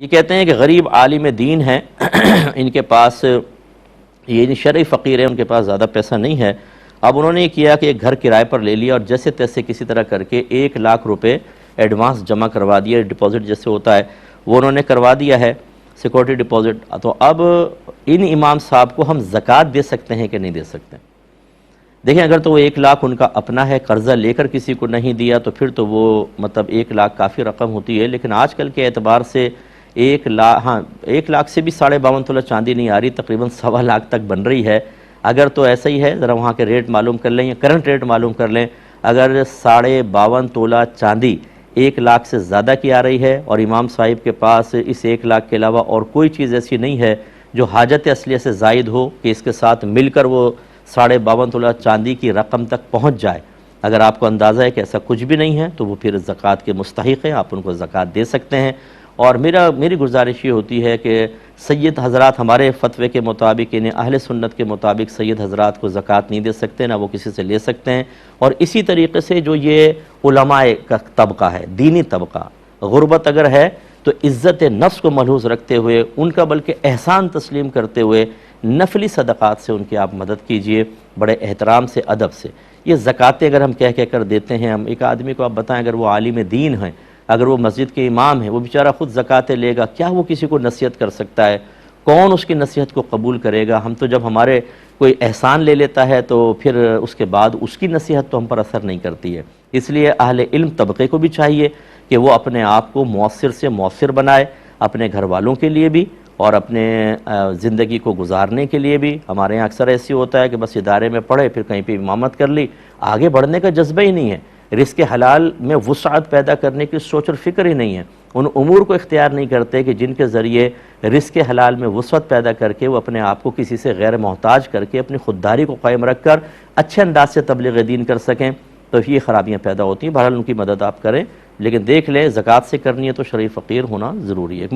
ये कहते हैं कि गरीब आलिम दीन हैं इनके पास ये शरई फ़कीर है, उनके पास ज़्यादा पैसा नहीं है। अब उन्होंने ये किया कि एक घर किराए पर ले लिया और जैसे तैसे किसी तरह करके 1 लाख रुपए एडवांस जमा करवा दिया। डिपॉज़िट जैसे होता है वो उन्होंने करवा दिया है, सिक्योरिटी डिपॉज़िट। तो अब इन इमाम साहब को हम ज़कात दे सकते हैं कि नहीं दे सकते? देखें, अगर तो वो 1 लाख उनका अपना है, कर्ज़ा लेकर किसी को नहीं दिया, तो फिर तो वो मतलब 1 लाख काफ़ी रकम होती है। लेकिन आजकल के एतबार से 1 लाख, हाँ 1 लाख से भी 52.5 तोला चांदी नहीं आ रही, तकरीबन 1.25 लाख तक बन रही है। अगर तो ऐसा ही है, ज़रा वहाँ के रेट मालूम कर लें या करंट रेट मालूम कर लें। अगर 52.5 तोला चांदी 1 लाख से ज़्यादा की आ रही है और इमाम साहिब के पास इस 1 लाख के अलावा और कोई चीज़ ऐसी नहीं है जो हाजत असलिया से ज़ायद हो कि इसके साथ मिलकर वो 52.5 तोला चांदी की रकम तक पहुँच जाए, अगर आपको अंदाज़ा है कि ऐसा कुछ भी नहीं है, तो वो फिर ज़कात के मुस्तहिक़ हैं, आप उनको ज़कात दे सकते हैं। और मेरी गुजारिश ये होती है कि सैयद हज़रात हमारे फ़तवे के मुताबिक, इन्हें अहले सुन्नत के मुताबिक सैयद हज़रात को ज़कात नहीं दे सकते, ना वो किसी से ले सकते हैं। और इसी तरीके से जो ये उलमाए का तबका है, दीनी तबका, गुरबत अगर है तो इज़्ज़त नफ्स को मलहूज़ रखते हुए, उनका बल्कि एहसान तस्लीम करते हुए नफली सदक़ात से उनकी आप मदद कीजिए, बड़े एहतराम से, अदब से। ये ज़कातें अगर हम कह कर देते हैं, हम एक आदमी को आप बताएं, अगर वो आलिम दीन हैं, अगर वो मस्जिद के इमाम हैं, वो बेचारा ख़ुद ज़कातें लेगा, क्या वो किसी को नसीहत कर सकता है? कौन उसकी नसीहत को कबूल करेगा? हम तो जब हमारे कोई एहसान ले लेता है तो फिर उसके बाद उसकी नसीहत तो हम पर असर नहीं करती है। इसलिए अहले इल्म तबक़े को भी चाहिए कि वो अपने आप को मौसर से मौसर बनाए, अपने घर वालों के लिए भी और अपने ज़िंदगी को गुजारने के लिए भी। हमारे यहाँ अक्सर ऐसे होता है कि बस इदारे में पढ़े, फिर कहीं पे इमामत कर ली, आगे बढ़ने का जज्बा ही नहीं है, रिज़्क़ हलाल में वुसअत पैदा करने की सोच और फ़िक्र ही नहीं है, उन उमूर को इख्तियार नहीं करते कि जिनके ज़रिए रिज़्क़ हलाल में वुसअत पैदा करके वो अपने आप को किसी से गैर मोहताज करके अपनी ख़ुददारी को कायम रख कर अच्छे अंदाज से तबलीग दीन कर सकें। तो ये ख़राबियाँ पैदा होती हैं। बहरहाल उनकी मदद आप करें, लेकिन देख लें ज़कात से करनी है तो शरई फ़कीर होना ज़रूरी है। एक